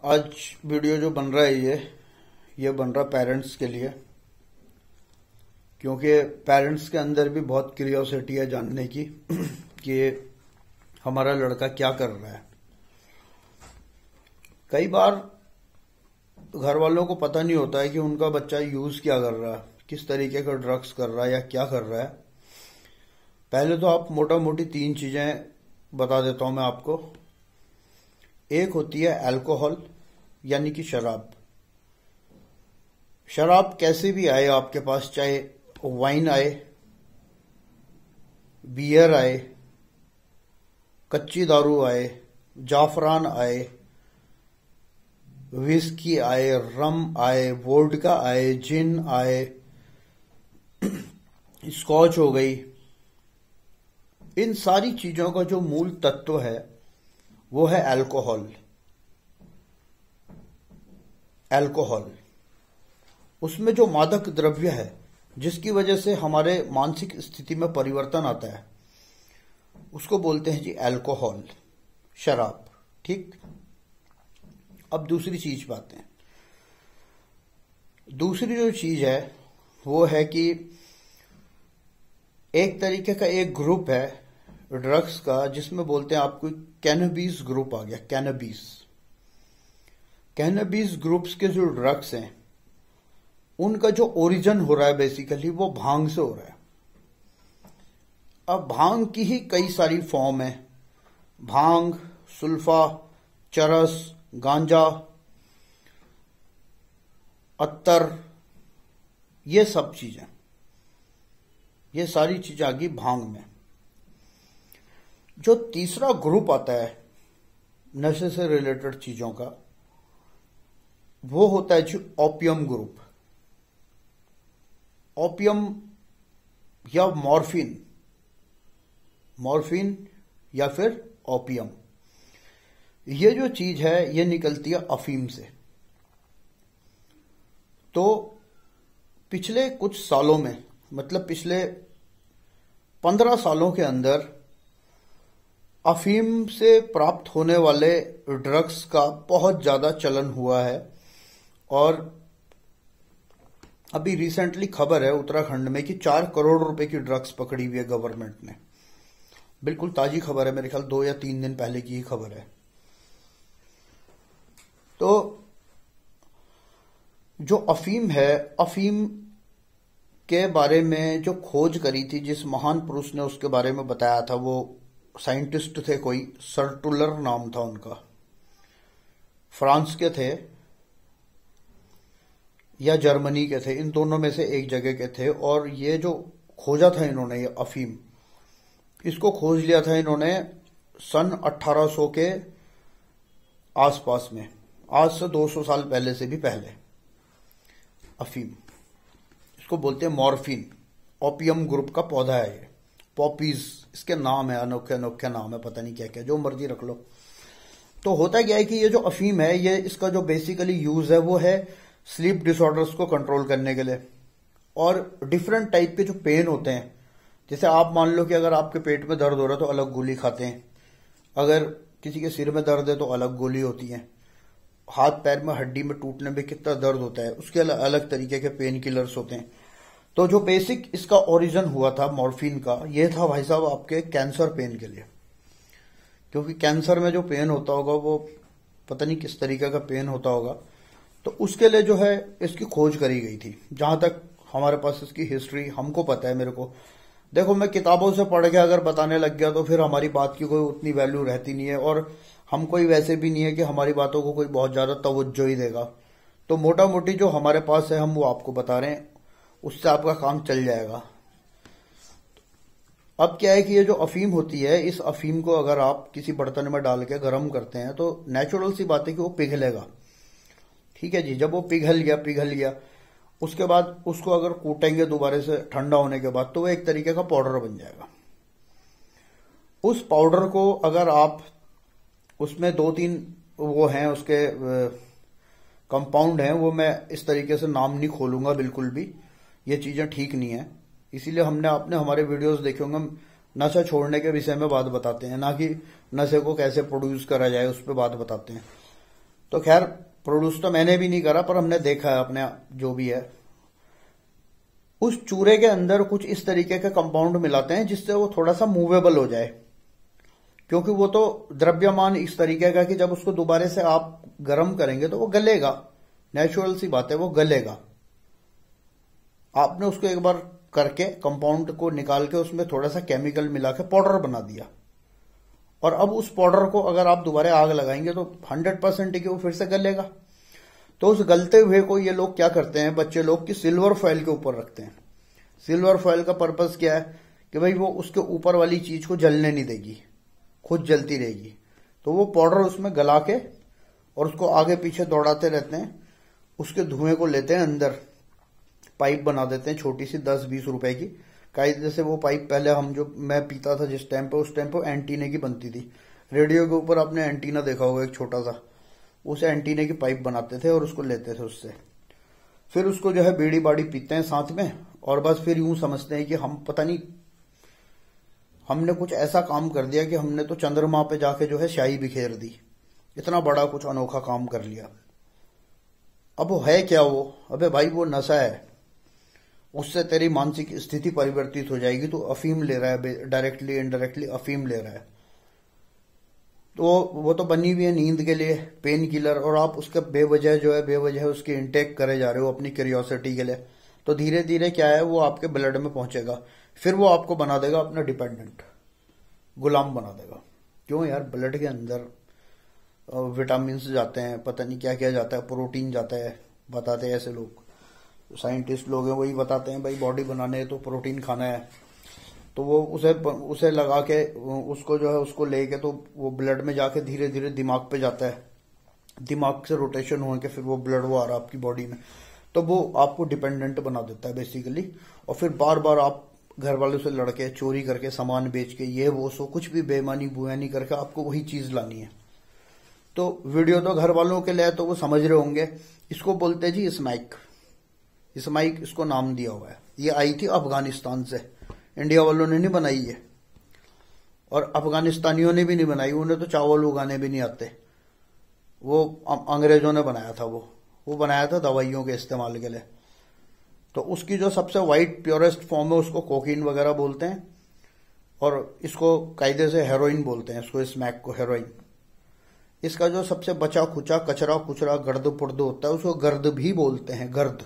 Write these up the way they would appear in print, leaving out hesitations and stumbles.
आज वीडियो जो बन रहा है ये बन रहा पेरेंट्स के लिए, क्योंकि पेरेंट्स के अंदर भी बहुत क्यूरियोसिटी है जानने की कि हमारा लड़का क्या कर रहा है। कई बार घर वालों को पता नहीं होता है कि उनका बच्चा यूज क्या कर रहा है, किस तरीके का ड्रग्स कर रहा है या क्या कर रहा है। पहले तो आप मोटा मोटी 3 चीजें बता देता हूं मैं आपको। एक होती है अल्कोहल, यानी कि शराब। शराब कैसे भी आए आपके पास, चाहे वाइन आए, बियर आए, कच्ची दारू आए, जाफरान आए, विस्की आए, रम आए, वोडका आए, जिन आए, स्कॉच हो गई, इन सारी चीजों का जो मूल तत्व है वो है अल्कोहल। अल्कोहल उसमें जो मादक द्रव्य है जिसकी वजह से हमारे मानसिक स्थिति में परिवर्तन आता है, उसको बोलते हैं जी अल्कोहल, शराब। ठीक। अब दूसरी चीज बात है। दूसरी जो चीज है वो है कि एक तरीके का एक ग्रुप है ड्रग्स का जिसमें बोलते हैं आपको कैनबीस ग्रुप आ गया। कैनबीस ग्रुप्स के जो ड्रग्स हैं उनका जो ओरिजिन हो रहा है बेसिकली वो भांग से हो रहा है। अब भांग की ही कई सारी फॉर्म है। भांग, सुल्फा, चरस, गांजा, अत्तर, ये सब चीजें, ये सारी चीजें आ गई भांग में। जो तीसरा ग्रुप आता है नशे से रिलेटेड चीजों का, वो होता है जो ओपियम ग्रुप। ओपियम या मॉर्फिन या फिर ओपियम, ये जो चीज है ये निकलती है अफीम से। तो पिछले कुछ सालों में, मतलब पिछले 15 सालों के अंदर अफीम से प्राप्त होने वाले ड्रग्स का बहुत ज्यादा चलन हुआ है। और अभी रिसेंटली खबर है उत्तराखंड में कि 4 करोड़ रुपए की ड्रग्स पकड़ी हुई है गवर्नमेंट ने। बिल्कुल ताजी खबर है, मेरे ख्याल 2 या 3 दिन पहले की ही खबर है। तो जो अफीम है, अफीम के बारे में जो खोज करी थी, जिस महान पुरुष ने उसके बारे में बताया था, वो साइंटिस्ट थे, कोई सर्टुलर नाम था उनका, फ्रांस के थे या जर्मनी के थे, इन दोनों में से एक जगह के थे। और ये जो खोजा था इन्होंने, ये अफीम, इसको खोज लिया था इन्होंने सन 1800 के आसपास में, आज से 200 साल पहले से भी पहले। अफीम, इसको बोलते हैं मॉर्फिन। ओपियम ग्रुप का पौधा है ये। पॉपीज इसके नाम है, अनोखे अनोखे नाम है, पता नहीं क्या क्या, जो मर्जी रख लो। तो होता क्या है कि ये जो अफीम है, ये इसका जो बेसिकली यूज है वो है स्लीप डिसऑर्डर्स को कंट्रोल करने के लिए। और डिफरेंट टाइप के जो पेन होते हैं, जैसे आप मान लो कि अगर आपके पेट में दर्द हो रहा है तो अलग गोली खाते हैं, अगर किसी के सिर में दर्द है तो अलग गोली होती है, हाथ पैर में हड्डी में टूटने में कितना दर्द होता है उसके अलग अलग तरीके के पेन किलर्स होते हैं। तो जो बेसिक इसका ओरिजिन हुआ था मॉर्फिन का, ये था भाई साहब आपके कैंसर पेन के लिए। क्योंकि कैंसर में जो पेन होता होगा वो पता नहीं किस तरीके का पेन होता होगा, तो उसके लिए जो है इसकी खोज करी गई थी। जहां तक हमारे पास इसकी हिस्ट्री हमको पता है, मेरे को, देखो मैं किताबों से पढ़ के अगर बताने लग गया तो फिर हमारी बात की कोई उतनी वैल्यू रहती नहीं है, और हम कोई वैसे भी नहीं है कि हमारी बातों को कोई बहुत ज्यादा तवज्जो ही देगा। तो मोटा मोटी जो हमारे पास है हम वो आपको बता रहे हैं, उससे आपका काम चल जाएगा। अब क्या है कि ये जो अफीम होती है, इस अफीम को अगर आप किसी बर्तन में डाल के गर्म करते हैं तो नेचुरल सी बात है कि वो पिघलेगा। ठीक है जी। जब वो पिघल गया उसके बाद उसको अगर कूटेंगे दोबारा से ठंडा होने के बाद, तो वो एक तरीके का पाउडर बन जाएगा। उस पाउडर को अगर आप, उसमें 2-3 वो हैं उसके कंपाउंड हैं, वो मैं इस तरीके से नाम नहीं खोलूंगा, बिल्कुल भी ये चीजें ठीक नहीं है। इसीलिए हमने आपने हमारे वीडियोस देखे होंगे, नशा छोड़ने के विषय में बात बताते हैं, ना कि नशे को कैसे प्रोड्यूस करा जाए उस पर बात बताते हैं। तो खैर प्रोड्यूस तो मैंने भी नहीं करा, पर हमने देखा है अपने, जो भी है। उस चूरे के अंदर कुछ इस तरीके का कंपाउंड मिलाते हैं जिससे वो थोड़ा सा मूवेबल हो जाए, क्योंकि वो तो द्रव्यमान इस तरीके का कि जब उसको दोबारा से आप गर्म करेंगे तो वो गलेगा। नेचुरल सी बात है, वो गलेगा। आपने उसको एक बार करके कंपाउंड को निकाल के उसमें थोड़ा सा केमिकल मिला के पाउडर बना दिया, और अब उस पाउडर को अगर आप दोबारा आग लगाएंगे तो 100% कि वो फिर से गलेगा। तो उस गलते हुए को ये लोग क्या करते हैं, बच्चे लोग, कि सिल्वर फॉइल के ऊपर रखते हैं। सिल्वर फॉइल का पर्पस क्या है कि भाई वो उसके ऊपर वाली चीज को जलने नहीं देगी, खुद जलती रहेगी। तो वो पाउडर उसमें गला के और उसको आगे पीछे दौड़ाते रहते हैं। उसके धुएं को लेते हैं अंदर, पाइप बना देते हैं छोटी सी 10-20 रुपए की। कायदे से वो पाइप पहले मैं पीता था जिस टाइम पे, उस टाइम पे एंटीने की बनती थी। रेडियो के ऊपर आपने एंटीना देखा होगा, एक छोटा सा, उस एंटीने की पाइप बनाते थे और उसको लेते थे उससे। फिर उसको जो है बीड़ी बाड़ी पीते हैं साथ में, और बस फिर यूं समझते हैं कि हम पता नहीं हमने कुछ ऐसा काम कर दिया कि हमने तो चंद्रमा पे जाके जो है स्याही बिखेर दी, इतना बड़ा कुछ अनोखा काम कर लिया। अब वो है क्या वो? अबे भाई वो नशा है, उससे तेरी मानसिक स्थिति परिवर्तित हो जाएगी। तो अफीम ले रहा है, डायरेक्टली इनडायरेक्टली अफीम ले रहा है। तो वो तो बनी हुई है नींद के लिए, पेन किलर, और आप उसका बेवजह उसकी इंटेक करे जा रहे हो अपनी क्यूरियोसिटी के लिए। तो धीरे धीरे क्या है, वो आपके ब्लड में पहुंचेगा, फिर वो आपको बना देगा अपना डिपेंडेंट, गुलाम बना देगा। क्यों यार? ब्लड के अंदर विटामिन जाते हैं, पता नहीं क्या क्या जाता है, प्रोटीन जाता है, बताते हैं ऐसे लोग, साइंटिस्ट लोग हैं वही बताते हैं भाई बॉडी बनाने है तो प्रोटीन खाना है। तो वो उसे लगा के उसको जो है उसको लेके तो वो ब्लड में जाके धीरे धीरे दिमाग पे जाता है, दिमाग से रोटेशन हो के फिर वो ब्लड वो आ रहा है आपकी बॉडी में। तो वो आपको डिपेंडेंट बना देता है बेसिकली। और फिर बार बार आप घर वालों से लड़के, चोरी करके, सामान बेच के, ये वो सो कुछ भी बेईमानी बुआनी करके आपको वही चीज लानी है। तो वीडियो तो घर वालों के लिए तो वो समझ रहे होंगे। इसको बोलते हैं जी स्मैक। स्मैक इसको नाम दिया हुआ है। ये आई थी अफगानिस्तान से, इंडिया वालों ने नहीं बनाई है, और अफगानिस्तानियों ने भी नहीं बनाई। उन्हें तो चावल उगाने भी नहीं आते, वो अंग्रेजों ने बनाया था। वो बनाया था दवाइयों के इस्तेमाल के लिए। तो उसकी जो सबसे वाइट प्योरेस्ट फॉर्म है उसको कोकीन वगैरह बोलते हैं, और इसको कायदे से हेरोइन बोलते हैं, इसको स्मैक को हेरोइन। इसका जो सबसे बचा खुचा कचरा कुचरा गर्द पुर्द होता है उसको गर्द भी बोलते हैं, गर्द।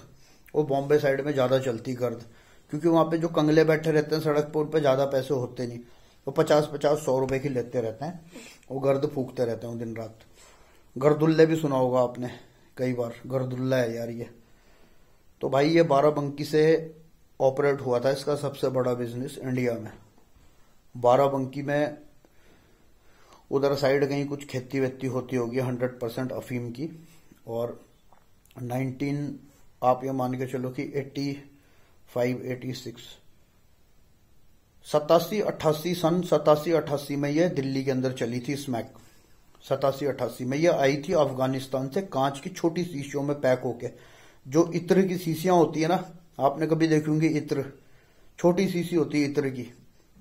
वो बॉम्बे साइड में ज्यादा चलती गर्द, क्योंकि वहां पे जो कंगले बैठे रहते हैं सड़क पर, उन पे ज्यादा पैसे होते नहीं, वो 50-50-100 रुपए की लेते रहते हैं। वो गर्द फूकते रहते हैं दिन रात। गर्दुल्ले भी सुना होगा आपने कई बार, गर्दुल्ला है यार ये। तो भाई ये बाराबंकी से ऑपरेट हुआ था इसका सबसे बड़ा बिजनेस इंडिया में। बाराबंकी में उधर साइड कहीं कुछ खेती वेती होती होगी 100% अफीम की। और 19 आप ये मान के चलो कि 85-86 87-88 में ये दिल्ली के अंदर चली थी स्मैक। 87-88 में ये आई थी अफगानिस्तान से, कांच की छोटी शीशियों में पैक होके। जो इत्र की शीशियां होती है ना, आपने कभी देखी होंगी इत्र, छोटी शीशी होती है इत्र की।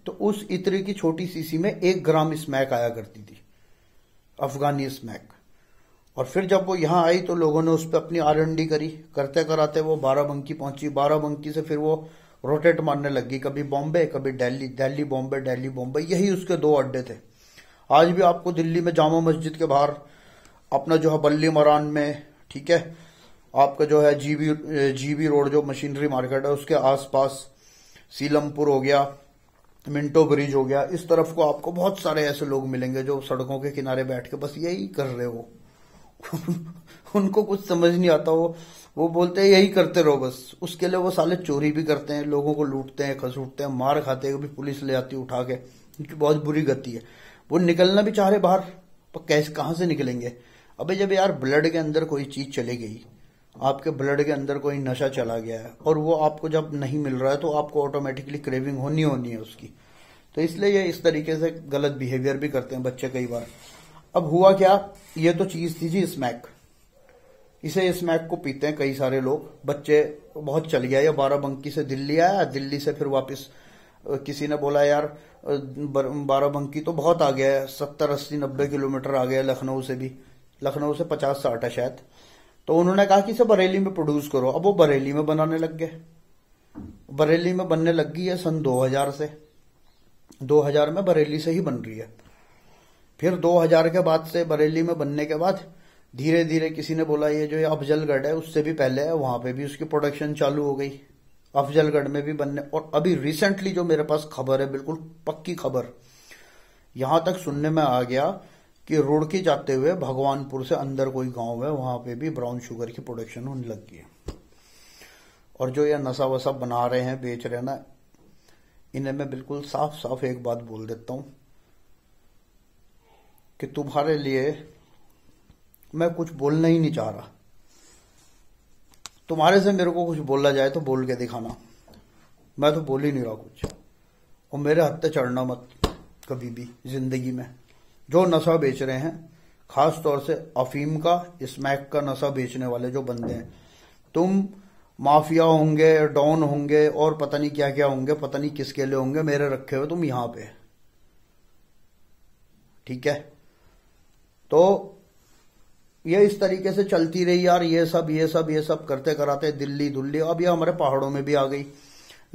तो उस इत्र की छोटी शीशी में 1 ग्राम स्मैक आया करती थी, अफगानी स्मैक। और फिर जब वो यहां आई तो लोगों ने उस पर अपनी R&D करी, करते कराते वो बाराबंकी पहुंची। बाराबंकी से फिर वो रोटेट मारने लगी, कभी बॉम्बे कभी दिल्ली, दिल्ली बॉम्बे, दिल्ली बॉम्बे, यही उसके 2 अड्डे थे। आज भी आपको दिल्ली में जामा मस्जिद के बाहर अपना जो है बल्ली मरान में, ठीक है, आपका जो है जीबी रोड जो मशीनरी मार्केट है उसके आसपास, सीलमपुर हो गया, मिंटो ब्रिज हो गया, इस तरफ को आपको बहुत सारे ऐसे लोग मिलेंगे जो सड़कों के किनारे बैठ के बस यही कर रहे हो। उनको कुछ समझ नहीं आता, वो बोलते हैं यही करते रहो बस। उसके लिए वो साले चोरी भी करते हैं, लोगों को लूटते हैं, खसूटते हैं, मार खाते हैं, कभी पुलिस ले आती है उठा के। उनकी बहुत बुरी गति है। वो निकलना भी चाह रहे बाहर, पर कैसे, कहां से निकलेंगे? अबे जब यार ब्लड के अंदर कोई चीज चली गई, आपके ब्लड के अंदर कोई नशा चला गया है, और वो आपको जब नहीं मिल रहा है तो आपको ऑटोमेटिकली क्रेविंग होनी है उसकी। तो इसलिए ये इस तरीके से गलत बिहेवियर भी करते हैं बच्चे कई बार। अब हुआ क्या, ये तो चीज थी जी स्मैक। इसे स्मैक को पीते हैं कई सारे लोग, बच्चे बहुत चल गया। ये बाराबंकी से दिल्ली आया, दिल्ली से फिर वापस किसी ने बोला यार बाराबंकी तो बहुत आ गया है, 70-80-90 किलोमीटर आ गया लखनऊ से भी, लखनऊ से 50-60 है शायद। तो उन्होंने कहा कि इसे बरेली में प्रोड्यूस करो। अब वो बरेली में बनाने लग गए। बरेली में बनने लग गई है सन 2000 से। 2000 में बरेली से ही बन रही है। फिर 2000 के बाद से बरेली में बनने के बाद धीरे धीरे किसी ने बोला ये जो ये अफजलगढ़ है उससे भी पहले है, वहां पे भी उसकी प्रोडक्शन चालू हो गई। अफजलगढ़ में भी बनने, और अभी रिसेंटली जो मेरे पास खबर है, बिल्कुल पक्की खबर, यहां तक सुनने में आ गया कि रुड़की जाते हुए भगवानपुर से अंदर कोई गांव है, वहां पे भी ब्राउन शुगर की प्रोडक्शन होने लग गई है। और जो ये नशा वसा बना रहे हैं, बेच रहे हैं ना, इन्हें मैं बिल्कुल साफ साफ एक बात बोल देता हूं कि तुम्हारे लिए मैं कुछ बोलना ही नहीं चाह रहा। तुम्हारे से मेरे को कुछ बोला जाए तो बोल के दिखाना, मैं तो बोल ही नहीं रहा कुछ। और मेरे हत्थे चढ़ना मत कभी भी जिंदगी में। जो नशा बेच रहे हैं, खास तौर से अफीम का, स्मैक का नशा बेचने वाले जो बंदे हैं, तुम माफिया होंगे, डॉन होंगे और पता नहीं क्या क्या होंगे, पता नहीं किसके लिए होंगे, मेरे रखे हुए तुम यहां पे, ठीक है। तो ये इस तरीके से चलती रही यार, ये सब करते कराते दिल्ली दुल्ली, अब ये हमारे पहाड़ों में भी आ गई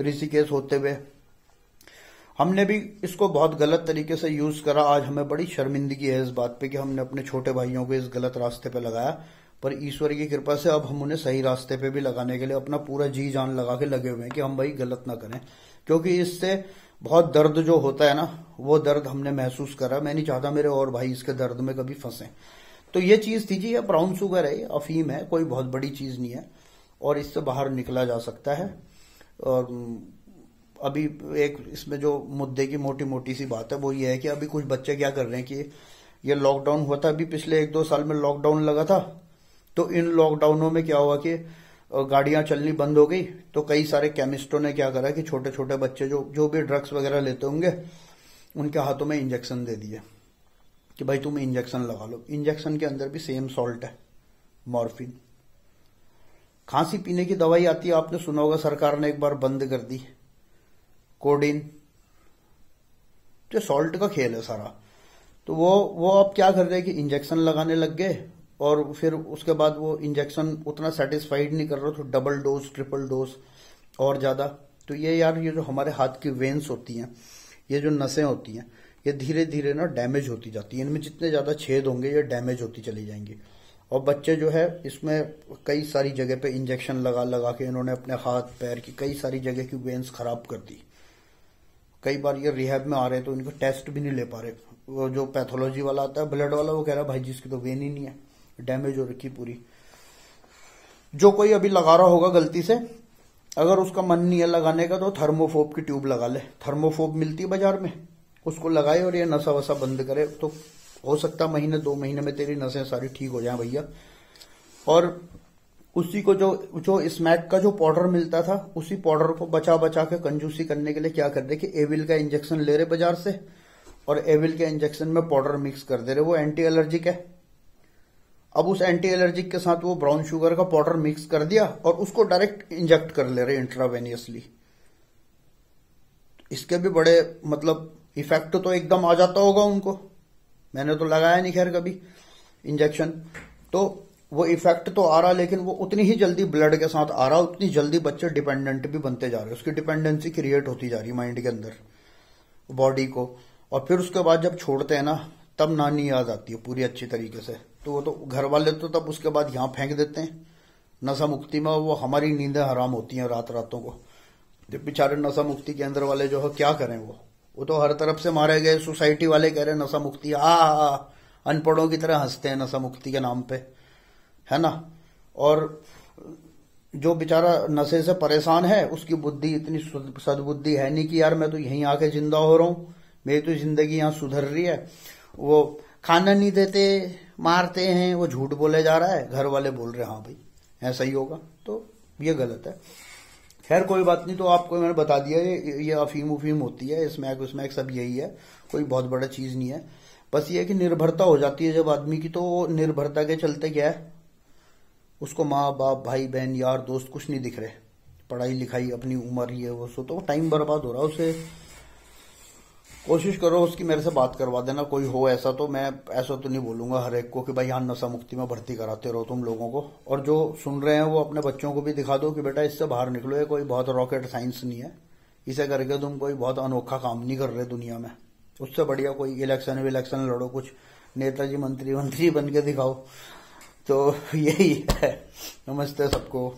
ऋषिकेश होते हुए। हमने भी इसको बहुत गलत तरीके से यूज करा। आज हमें बड़ी शर्मिंदगी है इस बात पे कि हमने अपने छोटे भाइयों को इस गलत रास्ते पे लगाया, पर ईश्वर की कृपा से अब हम उन्हें सही रास्ते पे भी लगाने के लिए अपना पूरा जी जान लगा के लगे हुए हैं कि हम भाई गलत ना करें, क्योंकि इससे बहुत दर्द जो होता है ना, वो दर्द हमने महसूस करा। मैं नहीं चाहता मेरे और भाई इसके दर्द में कभी फंसे। तो ये चीज थी जी, ये ब्राउन शुगर है, अफीम है, कोई बहुत बड़ी चीज नहीं है और इससे बाहर निकला जा सकता है। और अभी एक इसमें जो मुद्दे की मोटी मोटी सी बात है वो ये है कि अभी कुछ बच्चे क्या कर रहे हैं कि ये लॉकडाउन हुआ था, अभी पिछले 1-2 साल में लॉकडाउन लगा था, तो इन लॉकडाउनों में क्या हुआ कि गाड़ियां चलनी बंद हो गई। तो कई सारे केमिस्टों ने क्या करा कि छोटे छोटे बच्चे जो भी ड्रग्स वगैरह लेते होंगे, उनके हाथों में इंजेक्शन दे दिए कि भाई तुम इंजेक्शन लगा लो। इंजेक्शन के अंदर भी सेम सॉल्ट है, मॉर्फिन। खांसी पीने की दवाई आती है, आपने सुना होगा, सरकार ने एक बार बंद कर दी, कोडिन। जो सॉल्ट का खेल है सारा। तो वो अब क्या कर रहे हैं कि इंजेक्शन लगाने लग गए, और फिर उसके बाद वो इंजेक्शन उतना सेटिस्फाइड नहीं कर रहा, तो डबल डोज, ट्रिपल डोज और ज्यादा। तो ये यार, ये जो हमारे हाथ की वेन्स होती हैं, ये जो नसें होती हैं, ये धीरे धीरे ना डैमेज होती जाती है। इनमें जितने ज्यादा छेद होंगे ये डैमेज होती चली जाएंगी। और बच्चे जो है इसमें कई सारी जगह पे इंजेक्शन लगा लगा के इन्होंने अपने हाथ पैर की कई सारी जगह की वेन्स खराब कर दी। कई बार ये रिहैब में आ रहे तो इनको टेस्ट भी नहीं ले पा रहे। वो जो पैथोलॉजी वाला आता है, ब्लड वाला, वो कह रहा है भाई जी इसकी तो वेन ही नहीं है, डैमेज हो रखी पूरी। जो कोई अभी लगा रहा होगा गलती से, अगर उसका मन नहीं है लगाने का तो थर्मोफोब की ट्यूब लगा ले। थर्मोफोब मिलती है बाजार में, उसको लगाए और ये नशा वसा बंद करे, तो हो सकता है 1-2 महीने में तेरी नसें सारी ठीक हो जाए भैया। और उसी को जो स्मैक का जो पाउडर मिलता था, उसी पाउडर को बचा बचा के कंजूसी करने के लिए क्या कर रहे कि एविल का इंजेक्शन ले रहे बाजार से, और एविल के इंजेक्शन में पाउडर मिक्स कर दे रहे। वो एंटी एलर्जिक है, अब उस एंटी एलर्जिक के साथ वो ब्राउन शुगर का पाउडर मिक्स कर दिया और उसको डायरेक्ट इंजेक्ट कर ले रहे इंट्रावेनियसली। इसके भी बड़े मतलब इफेक्ट तो एकदम आ जाता होगा उनको। मैंने तो लगाया नहीं खैर कभी इंजेक्शन, तो वो इफेक्ट तो आ रहा, लेकिन वो उतनी ही जल्दी ब्लड के साथ आ रहा, उतनी जल्दी बच्चे डिपेंडेंट भी बनते जा रहे हैं। उसकी डिपेंडेंसी क्रिएट होती जा रही है माइंड के अंदर, बॉडी को। और फिर उसके बाद जब छोड़ते हैं ना, तब नानी याद आती है पूरी अच्छी तरीके से। तो वो तो घर वाले तो तब उसके बाद यहां फेंक देते हैं नशा मुक्ति में। वो हमारी नींदें हराम होती हैं रात रातों को। जब बेचारे नशा मुक्ति केंद्र वाले जो है क्या करें, वो तो हर तरफ से मारे गए। सोसाइटी वाले कह रहे हैं नशा मुक्ति, अनपढ़ों की तरह हंसते हैं नशा मुक्ति के नाम पे, है ना। और जो बेचारा नशे से परेशान है, उसकी बुद्धि इतनी सद्बुद्धि है नहीं कि यार मैं तो यहीं आके जिंदा हो रहा हूं, मेरी तो जिंदगी यहां सुधर रही है। वो खाना नहीं देते, मारते हैं, वो झूठ बोले जा रहा है, घर वाले बोल रहे हैं हाँ भाई ऐसा ही होगा, तो ये गलत है। खैर कोई बात नहीं, तो आपको मैंने बता दिया ये अफीम उफीम होती है, स्मैक उसमैक सब यही है, कोई बहुत बड़ा चीज नहीं है। बस ये है कि निर्भरता हो जाती है जब आदमी की, तो निर्भरता के चलते क्या है, उसको माँ बाप भाई बहन यार दोस्त कुछ नहीं दिख रहे, पढ़ाई लिखाई अपनी उम्र ही है वो, सो तो टाइम बर्बाद हो रहा है उसे। कोशिश करो उसकी मेरे से बात करवा देना, कोई हो ऐसा तो। मैं ऐसा तो नहीं बोलूंगा हर एक को कि भाई यहाँ नशा मुक्ति में भर्ती कराते रहो तुम लोगों को। और जो सुन रहे हैं वो अपने बच्चों को भी दिखा दो कि बेटा इससे बाहर निकलो, ये कोई बहुत रॉकेट साइंस नहीं है, इसे करके तुम कोई बहुत अनोखा काम नहीं कर रहे दुनिया में। उससे बढ़िया कोई इलेक्शन विलेक्शन लड़ो, कुछ नेताजी मंत्री मंत्री बन के दिखाओ। तो यही है। नमस्ते सबको।